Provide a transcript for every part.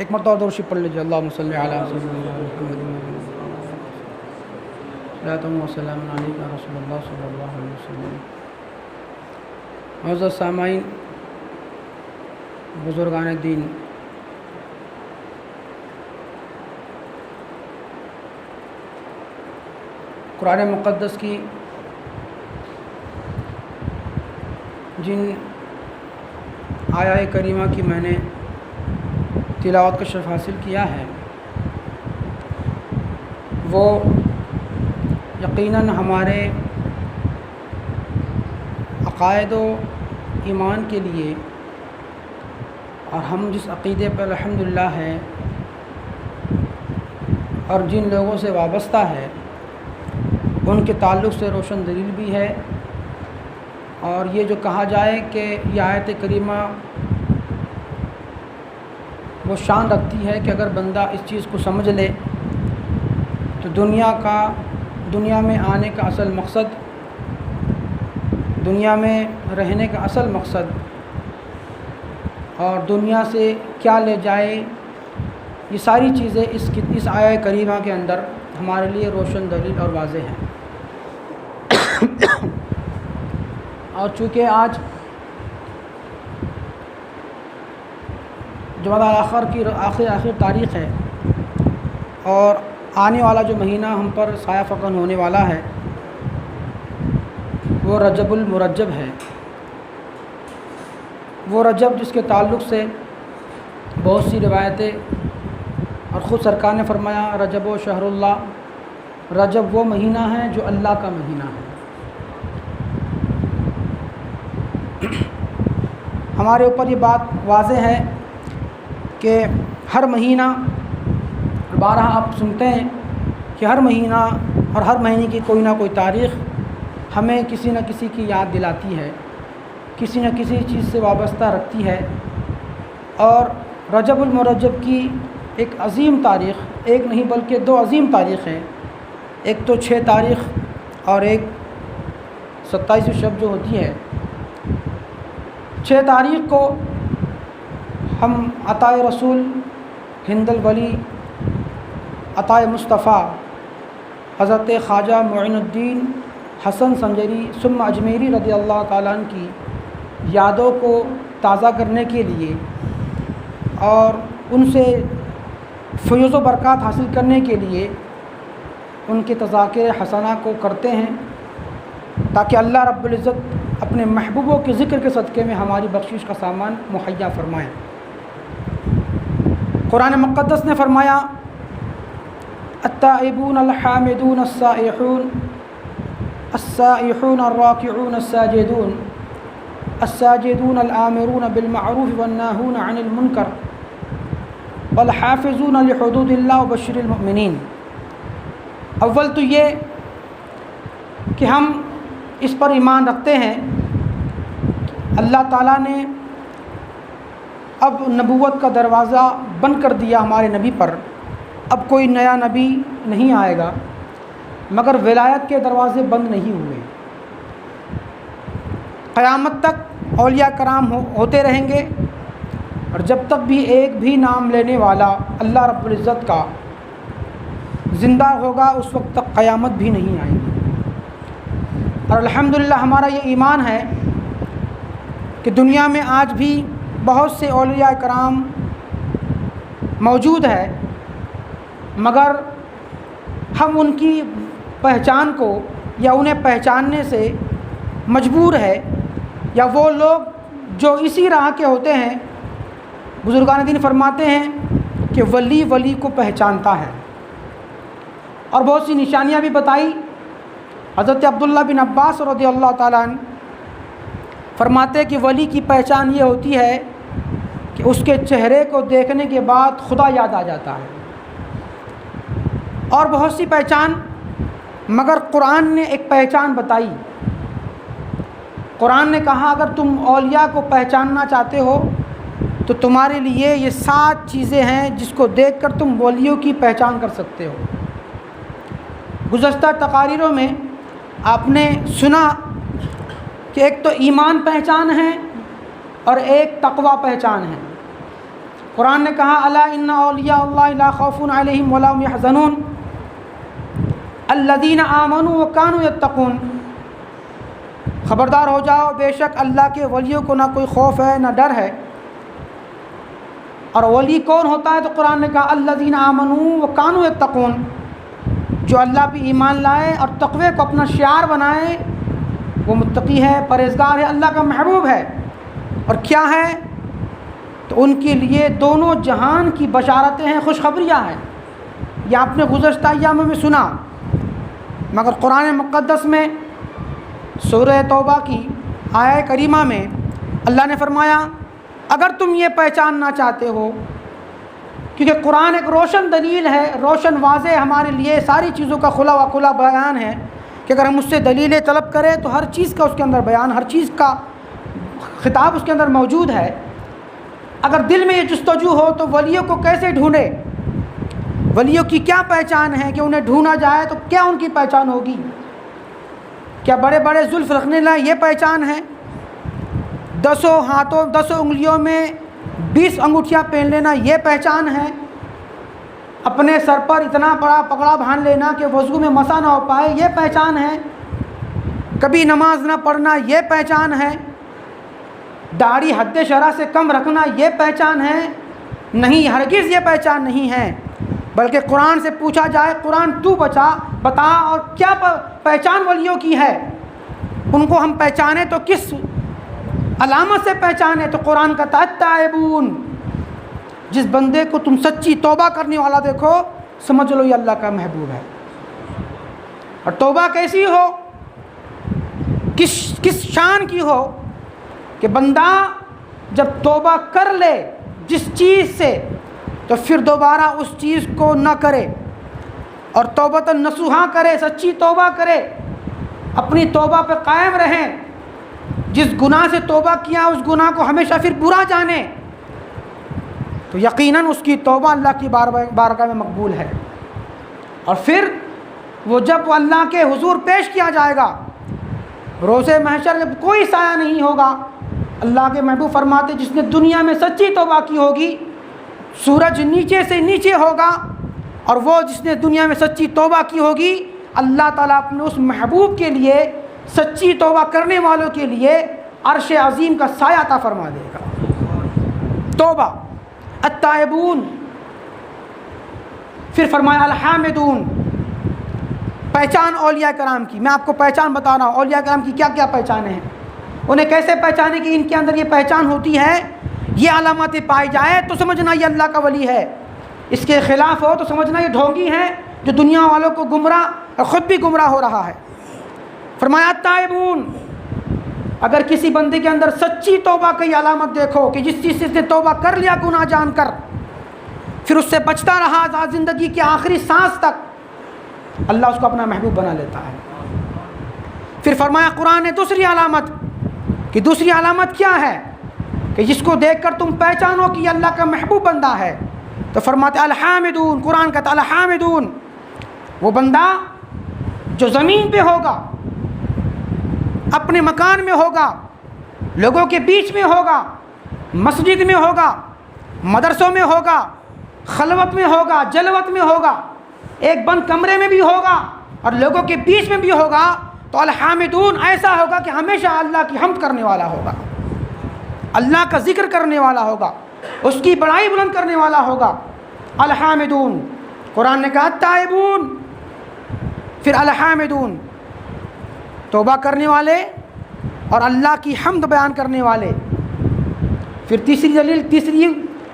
ایک مرتبہ درود شریف پڑھ لیجیے۔ اللہم صلی علی سیدنا محمد صلاۃ و سلام علیک رسول اللہ صلی اللہ علیہ وسلم۔ معزز سامعین، بزرگان دین، قرآن مقدس کی جن آیہ کریمہ کی میں نے تلاوت کا شرف حاصل کیا ہے، وہ یقیناً ہمارے عقائد و ایمان کے لیے اور ہم جس عقیدے پر الحمدللہ ہے اور جن لوگوں سے وابستہ ہے ان کے تعلق سے روشن دلیل بھی ہے۔ اور یہ جو کہا جائے کہ یہ آیت کریمہ وہ شان رکھتی ہے کہ اگر بندہ اس چیز کو سمجھ لے تو دنیا میں آنے کا اصل مقصد، دنیا میں رہنے کا اصل مقصد اور دنیا سے کیا لے جائے، یہ ساری چیزیں اس آیہ کریمہ کے اندر ہمارے لیے روشن دلیل اور واضح ہیں۔ اور چونکہ آج جمادی الاخر کی آخر تاریخ ہے اور آنے والا جو مہینہ ہم پر سایہ فکن ہونے والا ہے وہ رجب المرجب ہے۔ وہ رجب جس کے تعلق سے بہت سی روایتیں، اور خود سرکار نے فرمایا رجب و شہر اللہ، رجب وہ مہینہ ہے جو اللہ کا مہینہ ہے۔ ہمارے اوپر یہ بات واضح ہے کہ ہر مہینہ، بارہا آپ سنتے ہیں کہ ہر مہینہ اور ہر مہینے کی کوئی نہ کوئی تاریخ ہمیں کسی نہ کسی کی یاد دلاتی ہے، کسی نہ کسی چیز سے وابستہ رکھتی ہے۔ اور رجب المرجب کی ایک عظیم تاریخ، ایک نہیں بلکہ دو عظیم تاریخ ہیں، ایک تو 6 تاریخ اور ایک 27 شب جو ہوتی ہے۔ 6 تاریخ کو ہم عطائے رسول ہند الولی عطائے مصطفیٰ حضرت خواجہ معین الدین حسن سنجری ثم اجمیری رضی اللہ تعالیٰ عنہ کی یادوں کو تازہ کرنے کے لیے اور ان سے فیض و برکات حاصل کرنے کے لیے ان کے تذاکر حسنہ کو کرتے ہیں، تاکہ اللہ رب العزت اپنے محبوبوں کے ذکر کے صدقے میں ہماری بخشش کا سامان مہیا فرمائیں۔ قرآن مقدس نے فرمایا التائبون الحامدون السائحون الراکعون الساجدون الآمرون بالمعروف والناہون عن المنکر والحافظون لحدود اللہ وبشر المؤمنین۔ اول تو یہ کہ ہم اس پر ایمان رکھتے ہیں اللہ تعالیٰ نے اب نبوت کا دروازہ بند کر دیا ہمارے نبی پر، اب کوئی نیا نبی نہیں آئے گا، مگر ولایت کے دروازے بند نہیں ہوئے۔ قیامت تک اولیاء کرام ہوتے رہیں گے، اور جب تک بھی ایک بھی نام لینے والا اللہ رب العزت کا زندہ ہوگا اس وقت تک قیامت بھی نہیں آئے گی۔ اور الحمدللہ ہمارا یہ ایمان ہے کہ دنیا میں آج بھی بہت سے اولیاء کرام موجود ہے، مگر ہم ان کی پہچان کو یا انہیں پہچاننے سے مجبور ہے، یا وہ لوگ جو اسی راہ کے ہوتے ہیں، بزرگان دین فرماتے ہیں کہ ولی ولی کو پہچانتا ہے۔ اور بہت سی نشانیاں بھی بتائی۔ حضرت عبداللہ بن عباس رضی اللہ تعالیٰ عنہ فرماتے کہ ولی کی پہچان یہ ہوتی ہے کہ اس کے چہرے کو دیکھنے کے بعد خدا یاد آ جاتا ہے۔ اور بہت سی پہچان، مگر قرآن نے ایک پہچان بتائی۔ قرآن نے کہا اگر تم اولیاء کو پہچاننا چاہتے ہو تو تمہارے لیے یہ 7 چیزیں ہیں جس کو دیکھ کر تم ولیوں کی پہچان کر سکتے ہو۔ گزشتہ تقاریروں میں آپ نے سنا کہ ایک تو ایمان پہچان ہے اور ایک تقوی پہچان ہے۔ قرآن نے کہا الا ان اولیاء اللہ لا خوف علیہم ولا هم يحزنون الذین آمنوا وکانوا یتقون، خبردار ہو جاؤ بے شک اللہ کے ولیوں کو نہ کوئی خوف ہے نہ ڈر ہے۔ اور ولی کون ہوتا ہے؟ تو قرآن نے کہا الذین آمنوا وکانوا یتقون، جو اللہ پہ ایمان لائے اور تقوی کو اپنا شعار بنائے وہ متقی ہے، پرہیزگار ہے، اللہ کا محبوب ہے۔ اور کیا ہے؟ تو ان کے لیے دونوں جہان کی بشارتیں ہیں، خوشخبریاں ہیں۔ یہ آپ نے گزشتہ ایاموں میں سنا، مگر قرآن مقدس میں سورہ توبہ کی آیہ کریمہ میں اللہ نے فرمایا اگر تم یہ پہچاننا چاہتے ہو، کیونکہ قرآن ایک روشن دلیل ہے، روشن واضح ہمارے لیے ساری چیزوں کا کھلا و کھلا بیان ہے کہ اگر ہم اس سے دلیلیں طلب کریں تو ہر چیز کا اس کے اندر بیان، ہر چیز کا خطاب اس کے اندر موجود ہے۔ اگر دل میں یہ جستجو ہو تو ولیوں کو کیسے ڈھونڈے، ولیوں کی کیا پہچان ہے کہ انہیں ڈھونڈا جائے تو کیا ان کی پہچان ہوگی؟ کیا بڑے بڑے زلف رکھنے لائے یہ پہچان ہے؟ 10 ہاتھوں 10 انگلیوں میں 20 انگوٹھیاں پہن لینا یہ پہچان ہے؟ اپنے سر پر اتنا بڑا پگڑا باندھ لینا کہ وضو میں مسا نہ ہو پائے یہ پہچان ہے؟ کبھی نماز نہ پڑھنا یہ پہچان ہے؟ داڑھی حد شرع سے کم رکھنا یہ پہچان ہے؟ نہیں، ہرگز یہ پہچان نہیں ہے۔ بلکہ قرآن سے پوچھا جائے قرآن تو بتا اور کیا پہچان ولیوں کی ہے، ان کو ہم پہچانے تو کس علامت سے پہچانے؟ تو قرآن کا التائبون، جس بندے کو تم سچی توبہ کرنے والا دیکھو سمجھ لو یہ اللہ کا محبوب ہے۔ اور توبہ کیسی ہو، کس شان کی ہو کہ بندہ جب توبہ کر لے جس چیز سے تو پھر دوبارہ اس چیز کو نہ کرے، اور توبۃ نصوحہ کرے، سچی توبہ کرے، اپنی توبہ پہ قائم رہیں، جس گناہ سے توبہ کیا اس گناہ کو ہمیشہ پھر برا جانے، تو یقیناً اس کی توبہ اللہ کی بارگاہ میں مقبول ہے۔ اور پھر وہ جب وہ اللہ کے حضور پیش کیا جائے گا روز محشر میں کوئی سایہ نہیں ہوگا۔ اللہ کے محبوب فرماتے جس نے دنیا میں سچی توبہ کی ہوگی سورج نیچے سے نیچے ہوگا، اور وہ جس نے دنیا میں سچی توبہ کی ہوگی اللہ تعالیٰ اپنے اس محبوب کے لیے، سچی توبہ کرنے والوں کے لیے عرش عظیم کا سایہ عطا فرما دے گا۔ توبہ التائبون، پھر فرمایا الحامدون، پہچان اولیاء کرام کی۔ میں آپ کو پہچان بتا رہا ہوں اولیاء کرام کی کیا کیا پہچانیں ہیں، انہیں کیسے پہچانے کہ ان کے اندر یہ پہچان ہوتی ہے، یہ علامتیں پائی جائے تو سمجھنا یہ اللہ کا ولی ہے، اس کے خلاف ہو تو سمجھنا یہ ڈھونگی ہے جو دنیا والوں کو گمراہ اور خود بھی گمراہ ہو رہا ہے۔ فرمایا التائبون، اگر کسی بندے کے اندر سچی توبہ کی علامت دیکھو کہ جس چیز سے اس نے توبہ کر لیا گناہ جان کر، پھر اس سے بچتا رہا زندگی کی آخری سانس تک، اللہ اس کو اپنا محبوب بنا لیتا ہے۔ پھر فرمایا قرآن نے دوسری علامت کہ دوسری علامت کیا ہے کہ جس کو دیکھ کر تم پہچانو کہ یہ اللہ کا محبوب بندہ ہے، تو فرماتے الحامدون، قرآن کہتا الحامدون، وہ بندہ جو زمین پہ ہوگا، اپنے مکان میں ہوگا، لوگوں کے بیچ میں ہوگا، مسجد میں ہوگا، مدرسوں میں ہوگا، خلوت میں ہوگا، جلوت میں ہوگا، ایک بند کمرے میں بھی ہوگا اور لوگوں کے بیچ میں بھی ہوگا، تو الحامدون ایسا ہوگا کہ ہمیشہ اللہ کی حمد کرنے والا ہوگا، اللہ کا ذکر کرنے والا ہوگا، اس کی بڑائی بلند کرنے والا ہوگا۔ الحامدون، قرآن نے کہا التائبون، پھر الحامدون، توبہ کرنے والے اور اللہ کی حمد بیان کرنے والے۔ پھر تیسری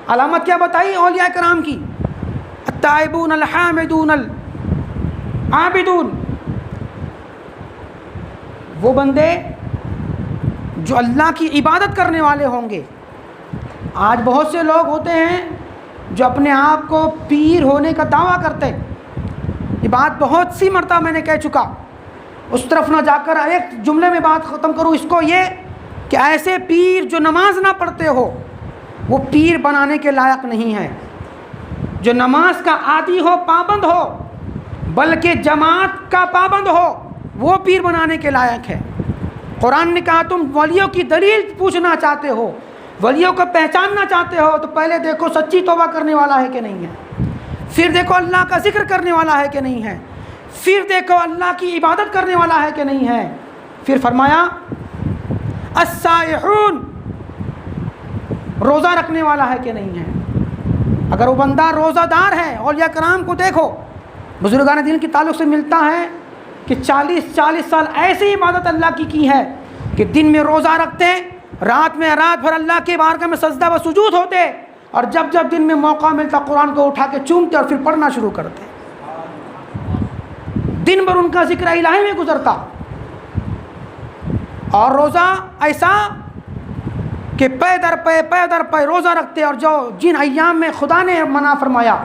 علامت کیا بتائی اولیاء کرام کی؟ التائبون الحامدون العابدون، وہ بندے جو اللہ کی عبادت کرنے والے ہوں گے۔ آج بہت سے لوگ ہوتے ہیں جو اپنے آپ کو پیر ہونے کا دعویٰ کرتے ہیں، یہ بات بہت سی مرتبہ میں نے کہہ چکا، اس طرف نہ جا کر ایک جملے میں بات ختم کروں اس کو، یہ کہ ایسے پیر جو نماز نہ پڑھتے ہو وہ پیر بنانے کے لائق نہیں ہے۔ جو نماز کا عادی ہو، پابند ہو، بلکہ جماعت کا پابند ہو، وہ پیر بنانے کے لائق ہے۔ قرآن نے کہا تم ولیوں کی دلیل پوچھنا چاہتے ہو ولیوں کو پہچاننا چاہتے ہو تو پہلے دیکھو سچی توبہ کرنے والا ہے کہ نہیں ہے، پھر دیکھو اللہ کا ذکر کرنے والا ہے کہ نہیں ہے، پھر دیکھو اللہ کی عبادت کرنے والا ہے کہ نہیں ہے. پھر فرمایا الصائحون، روزہ رکھنے والا ہے کہ نہیں ہے. اگر وہ بندہ روزہ دار ہے، اولیاء کرام کو دیکھو، بزرگان دین کے تعلق سے ملتا ہے کہ 40 سال ایسی عبادت اللہ کی ہے کہ دن میں روزہ رکھتے، رات میں رات بھر اللہ کے بارگاہ میں سجدہ و سجود ہوتے، اور جب دن میں موقع ملتا قرآن کو اٹھا کے چومتے اور پھر پڑھنا شروع کرتے. دن بھر ان کا ذکر الہی میں گزرتا. اور روزہ ایسا کہ پے در پے روزہ رکھتے، اور جن ایام میں خدا نے منع فرمایا،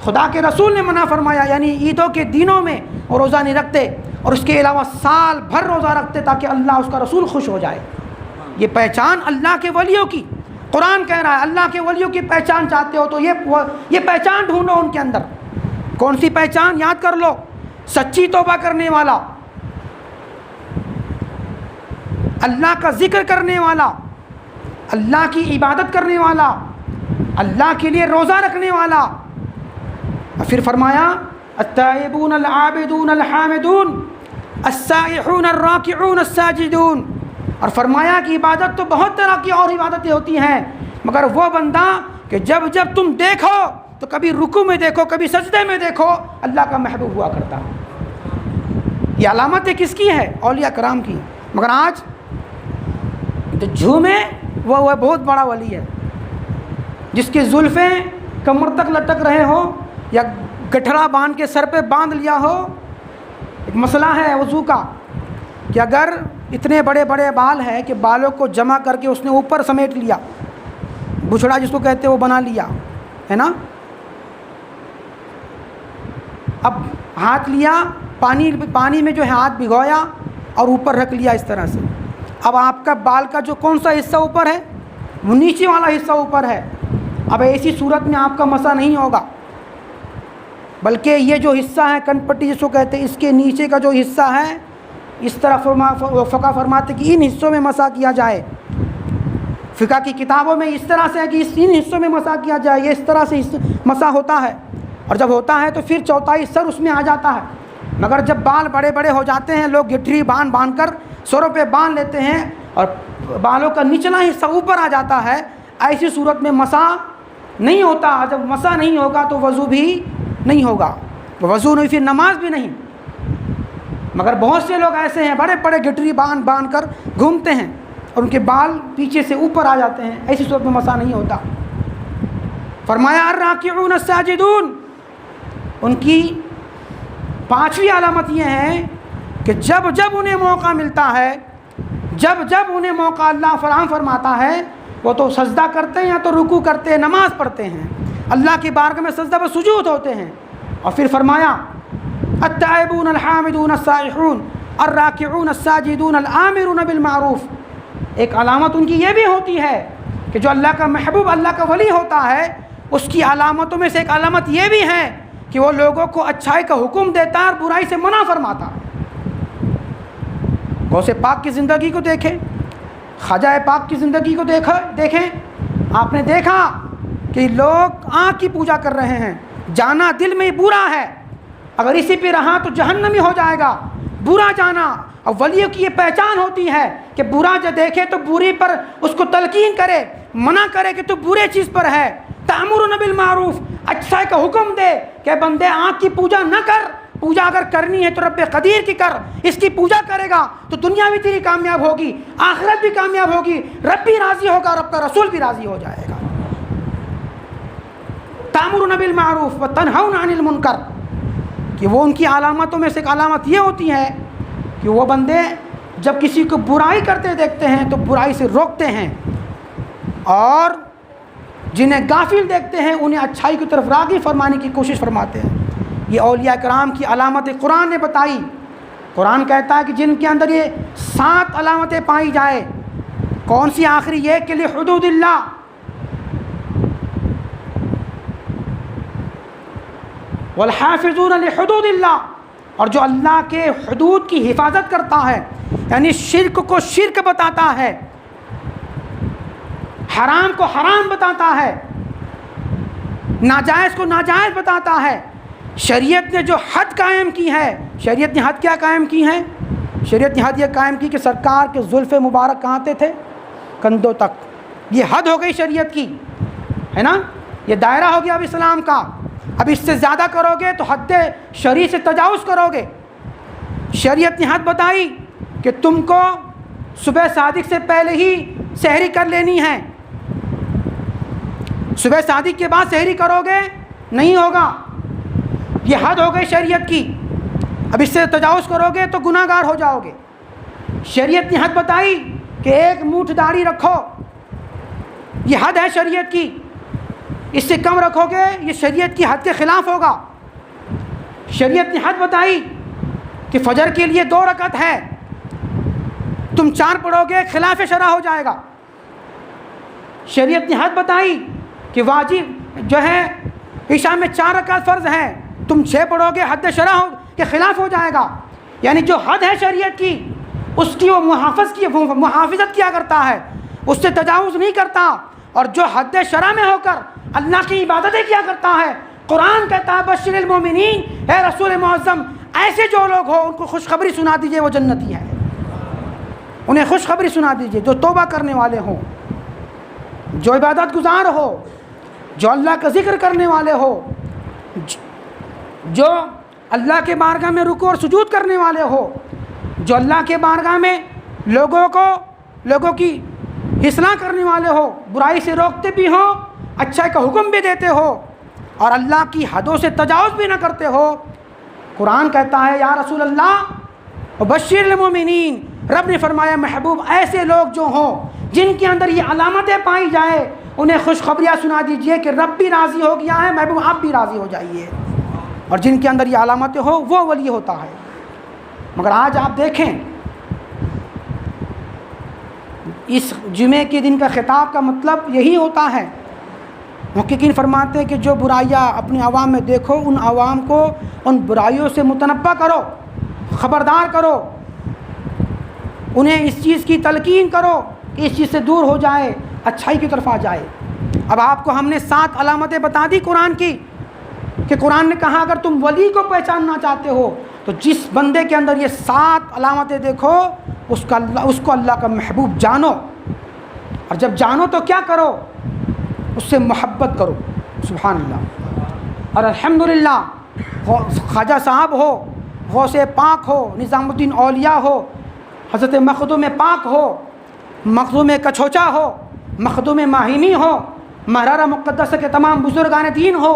خدا کے رسول نے منع فرمایا، یعنی عیدوں کے دنوں میں وہ روزہ نہیں رکھتے، اور اس کے علاوہ سال بھر روزہ رکھتے تاکہ اللہ اس کا رسول خوش ہو جائے. یہ پہچان اللہ کے ولیوں کی، قرآن کہہ رہا ہے اللہ کے ولیوں کی پہچان چاہتے ہو تو یہ پہچان ڈھونڈو ان کے اندر. کون سی پہچان؟ یاد کر لو، سچی توبہ کرنے والا، اللہ کا ذکر کرنے والا، اللہ کی عبادت کرنے والا، اللہ کے لیے روزہ رکھنے والا. اور پھر فرمایا التائبون العابدون الحامدون السائحون الراکعون الساجدون. اور فرمایا کہ عبادت تو بہت طرح کی اور عبادتیں ہوتی ہیں، مگر وہ بندہ کہ جب تم دیکھو تو کبھی رکوع میں دیکھو، کبھی سجدے میں دیکھو، اللہ کا محبوب ہوا کرتا. یہ علامتیں کس کی ہے؟ اولیاء کرام کی. مگر آج تو جھومے وہ بہت بڑا ولی ہے، جس کی زلفیں کمر تک لٹک رہے ہو یا گٹھڑا باندھ کے سر پہ باندھ لیا ہو. ایک مسئلہ ہے وضو کا کہ اگر اتنے بڑے بڑے بال ہے کہ بالوں کو جمع کر کے اس نے اوپر سمیٹ لیا، بچھڑا جس کو کہتے ہیں وہ بنا لیا ہے نا. اب ہاتھ لیا، پانی میں جو ہے ہاتھ بھگویا اور اوپر رکھ لیا اس طرح سے. اب آپ کا بال کا جو کون سا حصہ اوپر ہے؟ وہ نیچے والا حصہ اوپر ہے. اب ایسی صورت میں آپ کا مسح نہیں ہوگا، بلکہ یہ جو حصہ ہے کن پٹی جس کو کہتے ہیں، اس کے نیچے کا جو حصہ ہے اس طرح فقہ فرماتے کہ ان حصوں میں مسح کیا جائے. فقہ کی کتابوں میں اس طرح سے ہے کہ ان حصوں میں مسح کیا جائے، یہ اس طرح سے مسح ہوتا ہے. اور جب ہوتا ہے تو پھر چوتھائی سر اس میں آ جاتا ہے. مگر جب بال بڑے بڑے ہو جاتے ہیں، لوگ گٹھری باندھ کر سروں پہ باندھ لیتے ہیں اور بالوں کا نچلا حصہ اوپر آ جاتا ہے. ایسی صورت میں مسح نہیں ہوتا. جب مسح نہیں ہوگا تو وضو بھی نہیں ہوگا، وضو نہیں، پھر نماز بھی نہیں. مگر بہت سے لوگ ایسے ہیں بڑے بڑے گٹری باندھ کر گھومتے ہیں اور ان کے بال پیچھے سے اوپر آ جاتے ہیں. ایسی صورت میں مسح نہیں ہوتا. فرمایا الراکعون الساجدون، ان کی 5ویں علامت یہ ہے کہ جب انہیں موقع ملتا ہے، جب انہیں موقع اللہ فراہم فرماتا ہے، وہ تو سجدہ کرتے ہیں یا تو رکوع کرتے ہیں، نماز پڑھتے ہیں، اللہ کی بارگاہ میں سجدہ و سجود ہوتے ہیں. اور پھر فرمایا التائبون الحامدون السائحون الراکعون الساجدون الآمرون بالمعروف. ایک علامت ان کی یہ بھی ہوتی ہے کہ جو اللہ کا محبوب، اللہ کا ولی ہوتا ہے، اس کی علامتوں میں سے ایک علامت یہ بھی ہے کہ وہ لوگوں کو اچھائی کا حکم دیتا اور برائی سے منع فرماتا. غوث پاک کی زندگی کو دیکھیں، خواجہ پاک کی زندگی کو دیکھیں. آپ نے دیکھا کہ لوگ آنکھ کی پوجا کر رہے ہیں، جانا دل میں برا ہے، اگر اسی پہ رہا تو جہنمی ہو جائے گا. برا جانا، اور ولیوں کی یہ پہچان ہوتی ہے کہ برا جو دیکھے تو بری پر اس کو تلقین کرے، منع کرے کہ تو برے چیز پر ہے. تأمرون بالمعروف، اچھائی کا حکم دے کہ بندے آنکھ کی پوجا نہ کر، پوجا اگر کرنی ہے تو رب قدیر کی کر. اس کی پوجا کرے گا تو دنیا بھی تیری کامیاب ہوگی، آخرت بھی کامیاب ہوگی، رب بھی راضی ہوگا، رب کا رسول بھی راضی ہو جائے گا. تأمرون بالمعروف وتنہون عن المنکر، کہ وہ ان کی علامتوں میں سے ایک علامت یہ ہوتی ہے کہ وہ بندے جب کسی کو برائی کرتے دیکھتے ہیں تو برائی سے روکتے ہیں، اور جنہیں غافل دیکھتے ہیں انہیں اچھائی کی طرف راغب فرمانے کی کوشش فرماتے ہیں. یہ اولیاء کرام کی علامتیں قرآن نے بتائی. قرآن کہتا ہے کہ جن کے اندر یہ 7 علامتیں پائی جائے. کون سی؟ آخری یہ کہ لحدود اللہ، والحافظون لحدود اللہ، اور جو اللہ کے حدود کی حفاظت کرتا ہے، یعنی شرک کو شرک بتاتا ہے، حرام کو حرام بتاتا ہے، ناجائز کو ناجائز بتاتا ہے۔ شریعت نے جو حد قائم کی ہے، شریعت نے حد کیا قائم کی ہے؟ شریعت نے حد یہ قائم کی کہ سرکار کے زلف مبارک کہاں تھے؟ کندھوں تک۔ یہ حد ہو گئی شریعت کی، ہے نا؟ یہ دائرہ ہو گیا اب اسلام کا۔ اب اس سے زیادہ کرو گے تو حد شرعی سے تجاوز کرو گے۔ شریعت نے حد بتائی کہ تم کو صبح صادق سے پہلے ہی سحری کر لینی ہے، صبح صادق کے بعد سحری کرو گے نہیں ہوگا، یہ حد ہو گئی شریعت کی۔ اب اس سے تجاوز کرو گے تو گناہ گار ہو جاؤ گے۔ شریعت نے حد بتائی کہ ایک مونچھ داڑھی رکھو، یہ حد ہے شریعت کی، اس سے کم رکھو گے یہ شریعت کی حد کے خلاف ہوگا۔ شریعت نے حد بتائی کہ فجر کے لیے 2 رکعت ہے، تم 4 پڑھو گے خلاف شرع ہو جائے گا۔ شریعت نے حد بتائی کہ واجب جو ہے عشاء میں 4 رکعت فرض ہے، تم 6 پڑھو گے حد شرع کے خلاف ہو جائے گا۔ یعنی جو حد ہے شریعت کی اس کی وہ محافظت کیا کرتا ہے، اس سے تجاوز نہیں کرتا، اور جو حد شرع میں ہو کر اللہ کی عبادتیں کیا کرتا ہے، قرآن کہتا ہے بشر المومنین، اے رسول معظم ایسے جو لوگ ہو ان کو خوشخبری سنا دیجئے وہ جنتی ہے، انہیں خوشخبری سنا دیجئے جو توبہ کرنے والے ہوں، جو عبادت گزار ہو، جو اللہ کا ذکر کرنے والے ہو، جو اللہ کے بارگاہ میں رکوع اور سجود کرنے والے ہو، جو اللہ کے بارگاہ میں لوگوں کی اصلاح کرنے والے ہو، برائی سے روکتے بھی ہو، اچھائی کا حکم بھی دیتے ہو، اور اللہ کی حدوں سے تجاوز بھی نہ کرتے ہو۔ قرآن کہتا ہے یا رسول اللہ وبشر المومنین، رب نے فرمایا محبوب ایسے لوگ جو ہوں جن کے اندر یہ علامتیں پائی جائیں انہیں خوشخبریاں سنا دیجئے کہ رب بھی راضی ہو گیا ہے، محبوب آپ بھی راضی ہو جائیے، اور جن کے اندر یہ علامتیں ہو وہ ولی ہوتا ہے۔ مگر آج آپ دیکھیں اس جمعے کے دن کا خطاب کا مطلب یہی ہوتا ہے۔ محققین فرماتے ہیں کہ جو برائیاں اپنے عوام میں دیکھو ان عوام کو ان برائیوں سے متنبہ کرو، خبردار کرو، انہیں اس چیز کی تلقین کرو کہ اس چیز سے دور ہو جائے، اچھائی کی طرف آ جائے۔ اب آپ کو ہم نے 7 علامتیں بتا دی قرآن کی، کہ قرآن نے کہا اگر تم ولی کو پہچاننا چاہتے ہو تو جس بندے کے اندر یہ 7 علامتیں دیکھو اس کو اللہ کا محبوب جانو، اور جب جانو تو کیا کرو؟ اس سے محبت کرو۔ سبحان اللہ۔ اور الحمدللہ خواجہ صاحب ہو، غوث پاک ہو، نظام الدین اولیاء ہو، حضرت مخدوم پاک ہو، مخدوم کچھوچا ہو، مخدوم ماہیمی ہو، محرارہ مقدسہ کے تمام بزرگان دین ہو،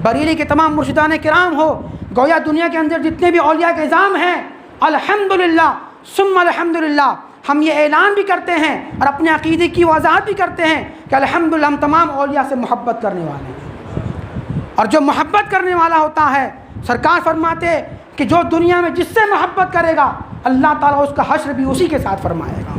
بریلی کے تمام مرشدان کرام ہو، گویا دنیا کے اندر جتنے بھی اولیاء کے نظام ہیں، الحمدللہ ثم الحمدللہ ہم یہ اعلان بھی کرتے ہیں اور اپنے عقیدے کی وضاحت بھی کرتے ہیں کہ الحمدللہ ہم تمام اولیاء سے محبت کرنے والے ہیں، اور جو محبت کرنے والا ہوتا ہے سرکار فرماتے کہ جو دنیا میں جس سے محبت کرے گا اللہ تعالیٰ اس کا حشر بھی اسی کے ساتھ فرمائے گا۔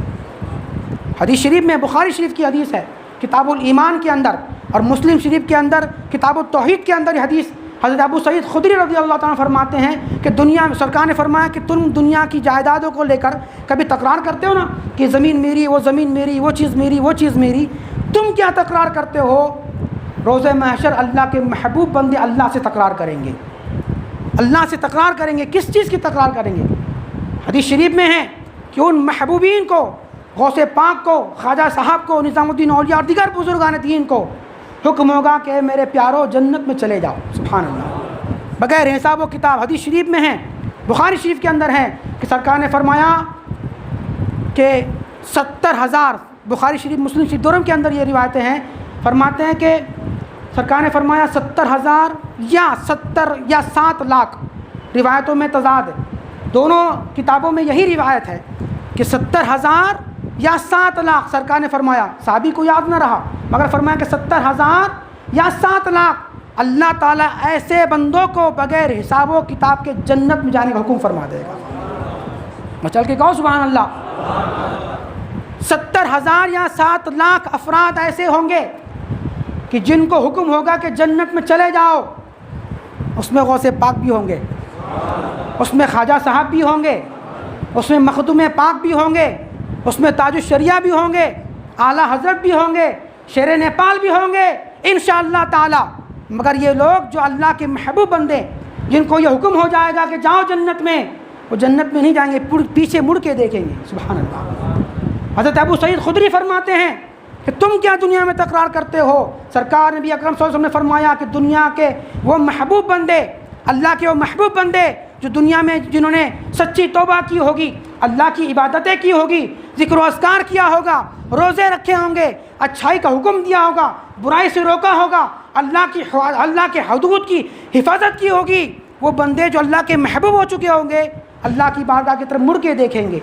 حدیث شریف میں بخاری شریف کی حدیث ہے کتاب الایمان کے اندر، اور مسلم شریف کے اندر کتاب التوحید کے اندر یہ حدیث حضرت ابو سعید خدری رضی اللہ تعالیٰ فرماتے ہیں کہ دنیا میں سرکار نے فرمایا کہ تم دنیا کی جائیدادوں کو لے کر کبھی تکرار کرتے ہو نا کہ زمین میری، وہ زمین میری، وہ چیز میری، وہ چیز میری، تم کیا تکرار کرتے ہو؟ روز محشر اللہ کے محبوب بندے اللہ سے تکرار کریں گے، اللہ سے تکرار کریں گے۔ کس چیز کی تکرار کریں گے؟ حدیث شریف میں ہے کہ ان محبوبین کو، غوث پاک کو، خواجہ صاحب کو، نظام الدین اولیاء اور دیگر بزرگان دین کو حکم ہوگا کہ میرے پیارو جنت میں چلے جاؤ۔ سبحان اللہ، بغیر حساب و کتاب۔ حدیث شریف میں ہے، بخاری شریف کے اندر ہے کہ سرکار نے فرمایا کہ 70,000، بخاری شریف مسلم شریف دونوں کے اندر یہ روایتیں ہیں، فرماتے ہیں کہ سرکار نے فرمایا 70,000 یا 70 یا 7 لاکھ، روایتوں میں تضاد ہے، دونوں کتابوں میں یہی روایت ہے کہ 70,000 یا 7 لاکھ سرکار نے فرمایا، صحابی کو یاد نہ رہا مگر فرمایا کہ 70,000 یا 7 لاکھ اللہ تعالیٰ ایسے بندوں کو بغیر حساب و کتاب کے جنت میں جانے کا حکم فرما دے گا۔ میں چل کے کہوں سبحان اللہ۔ 70,000 یا 7 لاکھ افراد ایسے ہوں گے کہ جن کو حکم ہوگا کہ جنت میں چلے جاؤ، اس میں غوث پاک بھی ہوں گے، اس میں خواجہ صاحب بھی ہوں گے، اس میں مخدوم پاک بھی ہوں گے، اس میں تاج الشریعہ بھی ہوں گے، اعلیٰ حضرت بھی ہوں گے، شیر نیپال بھی ہوں گے انشاءاللہ تعالی، مگر یہ لوگ جو اللہ کے محبوب بندے جن کو یہ حکم ہو جائے گا کہ جاؤ جنت میں، وہ جنت میں نہیں جائیں گے، پیچھے مڑ کے دیکھیں گے. سبحان اللہ. حضرت ابو سعید خدری فرماتے ہیں کہ تم کیا دنیا میں تکرار کرتے ہو؟ سرکار نبی اکرم صلی اللہ علیہ وسلم نے فرمایا کہ دنیا کے وہ محبوب بندے، اللہ کے وہ محبوب بندے جو دنیا میں جنہوں نے سچی توبہ کی ہوگی، اللہ کی عبادتیں کی ہوگی، ذکر و اذکار کیا ہوگا، روزے رکھے ہوں گے، اچھائی کا حکم دیا ہوگا، برائی سے روکا ہوگا، اللہ کے حدود کی حفاظت کی ہوگی، وہ بندے جو اللہ کے محبوب ہو چکے ہوں گے اللہ کی بارگاہ کی طرف مڑ کے دیکھیں گے.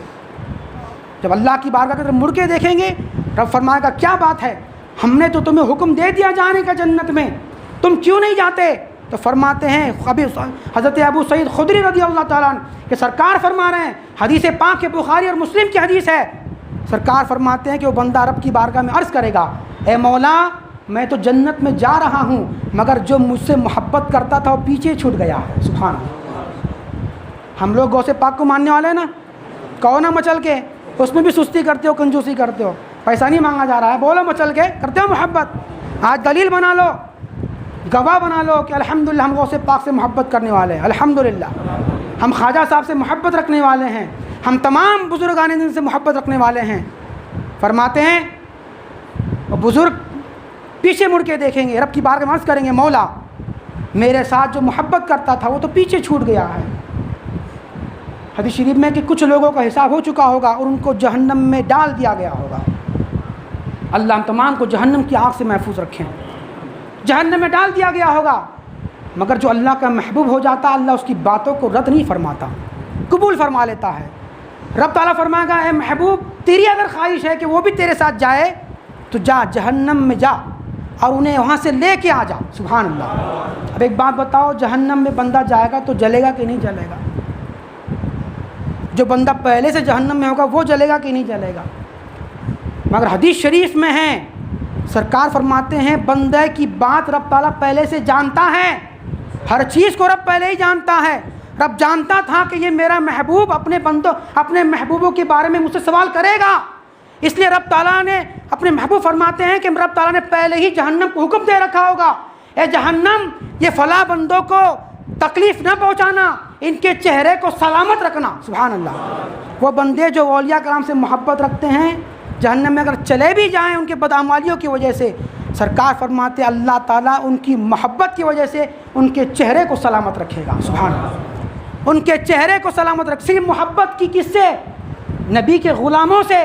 جب اللہ کی بارگاہ کی طرف مڑ کے دیکھیں گے، رب فرمائے گا کیا بات ہے، ہم نے تو تمہیں حکم دے دیا جانے کا جنت میں، تم کیوں نہیں جاتے؟ تو فرماتے ہیں حضرت ابو سعید خدری رضی اللہ تعالیٰ عنہ کہ سرکار فرما رہے ہیں، حدیث پاک کے بخاری اور مسلم کی حدیث ہے، سرکار فرماتے ہیں کہ وہ بندہ رب کی بارگاہ میں عرض کرے گا، اے مولا میں تو جنت میں جا رہا ہوں، مگر جو مجھ سے محبت کرتا تھا وہ پیچھے چھوٹ گیا ہے. سبحان اللہ. ہم لوگ غوث پاک کو ماننے والے ہیں نا، کہو نا مچل کے، اس میں بھی سستی کرتے ہو، کنجوسی کرتے ہو، پیسہ نہیں مانگا جا رہا ہے، بولو مچل کے کرتے ہو محبت. آج دلیل بنا لو، گواہ بنا لو کہ الحمدللہ ہم غوث پاک سے محبت کرنے والے ہیں، الحمدللہ ہم خواجہ صاحب سے محبت رکھنے والے ہیں، ہم تمام بزرگان دین سے محبت رکھنے والے ہیں. فرماتے ہیں وہ بزرگ پیچھے مڑ کے دیکھیں گے، رب کی بارگاہ میں عرض کریں گے، مولا میرے ساتھ جو محبت کرتا تھا وہ تو پیچھے چھوٹ گیا ہے. حدیث شریف میں کہ کچھ لوگوں کا حساب ہو چکا ہوگا اور ان کو جہنم میں ڈال دیا گیا ہوگا. اللہ ہم تمام کو جہنم کی آگ سے محفوظ رکھیں. جہنم میں ڈال دیا گیا ہوگا، مگر جو اللہ کا محبوب ہو جاتا اللہ اس کی باتوں کو رد نہیں فرماتا، قبول فرما لیتا ہے. رب تعالیٰ فرمائے گا اے محبوب تیری اگر خواہش ہے کہ وہ بھی تیرے ساتھ جائے تو جا جہنم میں جا اور انہیں وہاں سے لے کے آ جا. سبحان اللہ. اب ایک بات بتاؤ، جہنم میں بندہ جائے گا تو جلے گا کہ نہیں جلے گا؟ جو بندہ پہلے سے جہنم میں ہوگا وہ جلے گا کہ نہیں جلے گا؟ مگر حدیث شریف میں ہے، سرکار فرماتے ہیں بندے کی بات رب تعالیٰ پہلے سے جانتا ہے، ہر چیز کو رب پہلے ہی جانتا ہے. رب جانتا تھا کہ یہ میرا محبوب اپنے محبوبوں کے بارے میں مجھ سے سوال کرے گا، اس لیے رب تعالیٰ نے اپنے محبوب فرماتے ہیں کہ رب تعالیٰ نے پہلے ہی جہنم کو حکم دے رکھا ہوگا، اے جہنم یہ فلاں بندوں کو تکلیف نہ پہنچانا، ان کے چہرے کو سلامت رکھنا. سبحان اللہ. وہ بندے جو اولیاء کرام سے محبت رکھتے ہیں جہنم میں اگر چلے بھی جائیں ان کے بدعمالیوں کی وجہ سے، سرکار فرماتے اللہ تعالیٰ ان کی محبت کی وجہ سے ان کے چہرے کو سلامت رکھے گا. سبحان اللہ. ان کے چہرے کو سلامت رکھ، صرف محبت کی کس سے؟ نبی کے غلاموں سے.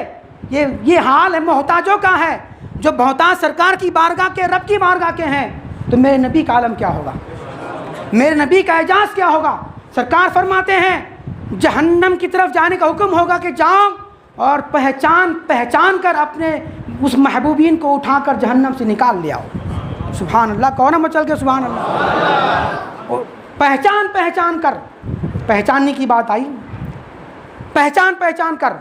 یہ حال ہے محتاجوں کا ہے، جو محتاج سرکار کی بارگاہ کے رب کی بارگاہ کے ہیں، تو میرے نبی کا عالم کیا ہوگا، میرے نبی کا اعجاز کیا ہوگا. سرکار فرماتے ہیں جہنم کی طرف جانے کا حکم ہوگا کہ جاؤ اور پہچان کر اپنے اس محبوبین کو اٹھا کر جہنم سے نکال لے آؤ. سبحان اللہ. کون مچل کے سبحان اللہ. پہچان کر، پہچاننے کی بات آئی، پہچان کر.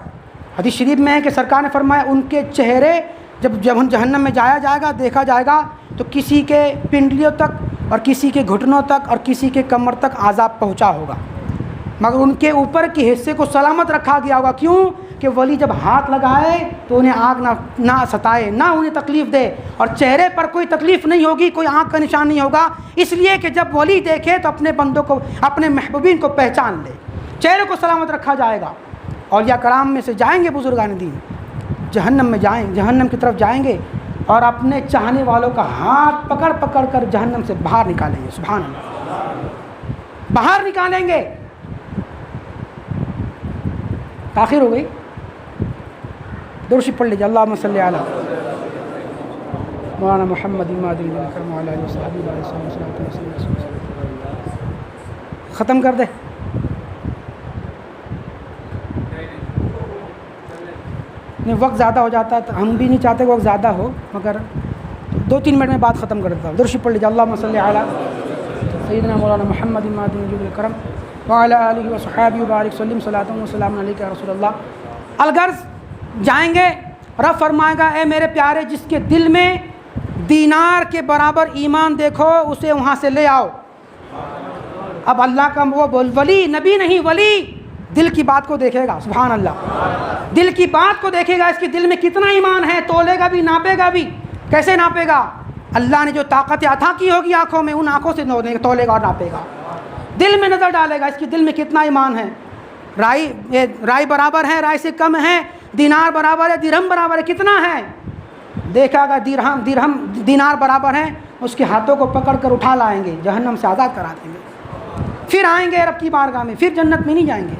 حدیث شریف میں ہے کہ سرکار نے فرمایا ان کے چہرے جب جہنم میں جایا جائے گا، دیکھا جائے گا تو کسی کے پنڈلیوں تک اور کسی کے گھٹنوں تک اور کسی کے کمر تک عذاب پہنچا ہوگا، مگر ان کے اوپر کے حصے کو سلامت رکھا گیا ہوگا. کیوں؟ کہ ولی جب ہاتھ لگائے تو انہیں آگ نہ ستائے، نہ انہیں تکلیف دے، اور چہرے پر کوئی تکلیف نہیں ہوگی، کوئی آنکھ کا نشان نہیں ہوگا، اس لیے کہ جب ولی دیکھے تو اپنے بندوں کو، اپنے محبوبین کو پہچان لے، چہرے کو سلامت رکھا جائے گا. اولیاء کرام میں سے جائیں گے بزرگان دین، جہنم کی طرف جائیں گے اور اپنے چاہنے والوں کا ہاتھ پکڑ کر جہنم سے باہر نکالیں گے. سبحان اللہ. باہر نکالیں گے. تاخیر ہو گئی، درشی پڑھ لیجیے. اللہم صلی علی مولانا محمد ختم کر دے. نہیں وقت زیادہ ہو جاتا ہے، ہم بھی نہیں چاہتے کہ وقت زیادہ ہو، مگر 2-3 منٹ میں بات ختم کر دیتا ہوں. درشی پڑھ لیجیے. اللہم صلی علی سیدنا مولانا محمد کرم وعلی آلہ وصحابہ وبارک وسلم صلاۃ و سلام علیک یا رسول اللہ. الغرض جائیں گے، رب فرمائے گا اے میرے پیارے جس کے دل میں دینار کے برابر ایمان دیکھو اسے وہاں سے لے آؤ. اب اللہ کا وہ ولی، نبی نہیں، ولی دل کی بات کو دیکھے گا. سبحان اللہ. دل کی بات کو دیکھے گا، اس کے دل میں کتنا ایمان ہے، تولے گا بھی، ناپے گا بھی. کیسے ناپے گا؟ اللہ نے جو طاقت عطا کی ہوگی آنکھوں میں، ان آنکھوں سے تولے گا اور ناپے گا۔ دل میں نظر ڈالے گا، اس کے دل میں کتنا ایمان ہے۔ رائی برابر ہے، رائی سے کم ہے، دینار برابر ہے، درہم برابر ہے، کتنا ہے؟ دیکھا گا دینار برابر ہے، اس کے ہاتھوں کو پکڑ کر اٹھا لائیں گے، جہنم سے آزاد کرا دیں گے، پھر آئیں گے رب کی بارگاہ میں، پھر جنت میں نہیں جائیں گے۔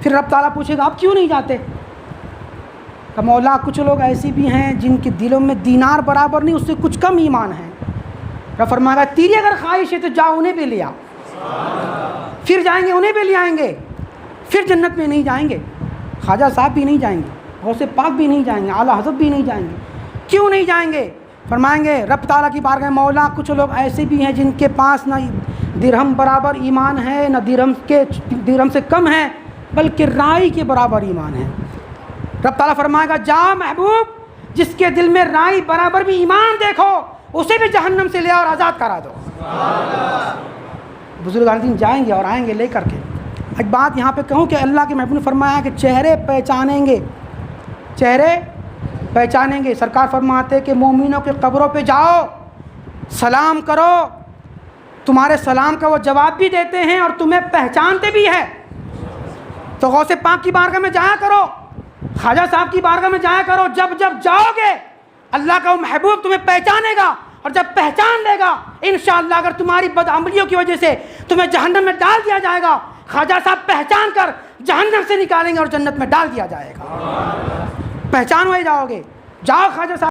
پھر رب تعالیٰ پوچھے گا آپ کیوں نہیں جاتے؟ کہ مولا کچھ لوگ ایسی بھی ہیں جن کے دلوں میں دینار برابر نہیں، اس سے کچھ کم ایمان ہے۔ رب فرمائے گا تیری اگر خواہش ہے تو جا انہیں بھی لے آ، پھر جائیں گے انہیں بھی لے آئیں گے، پھر جنت میں نہیں جائیں گے۔ خواجہ صاحب بھی نہیں جائیں گے، غوث پاک بھی نہیں جائیں گے، اعلیٰ حضرت بھی نہیں جائیں گے۔ کیوں نہیں جائیں گے؟ فرمائیں گے رب تعالیٰ کی بارگاہ میں مولا کچھ لوگ ایسے بھی ہیں جن کے پاس نہ درہم برابر ایمان ہے، نہ درہم سے کم ہے، بلکہ رائی کے برابر ایمان ہے۔ رب تعالیٰ فرمائے گا جا محبوب، جس کے دل میں رائی برابر بھی ایمان دیکھو، اسے بھی جہنم سے لے اور آزاد کرا دو۔ بزرگان دین جائیں گے اور آئیں گے لے کر کے۔ ایک بات یہاں پہ کہوں کہ اللہ کے محبوب نے فرمایا کہ چہرے پہچانیں گے، چہرے پہچانیں گے۔ سرکار فرماتے کہ مومنوں کے قبروں پہ جاؤ، سلام کرو، تمہارے سلام کا وہ جواب بھی دیتے ہیں اور تمہیں پہچانتے بھی ہے۔ تو غوث پاک کی بارگاہ میں جایا کرو، خواجہ صاحب کی بارگاہ میں جایا کرو۔ جب جاؤ گے اللہ کا وہ محبوب تمہیں پہچانے گا، اور جب پہچان لے گا انشاءاللہ اگر تمہاری بدعملیوں کی وجہ سے تمہیں جہنم میں ڈال دیا جائے گا، خواجہ صاحب پہچان کر جہنم سے نکالیں گے اور جنت میں ڈال دیا جائے گا۔ پہچان ہوئے جاؤ گے، جاؤ خواجہ صاحب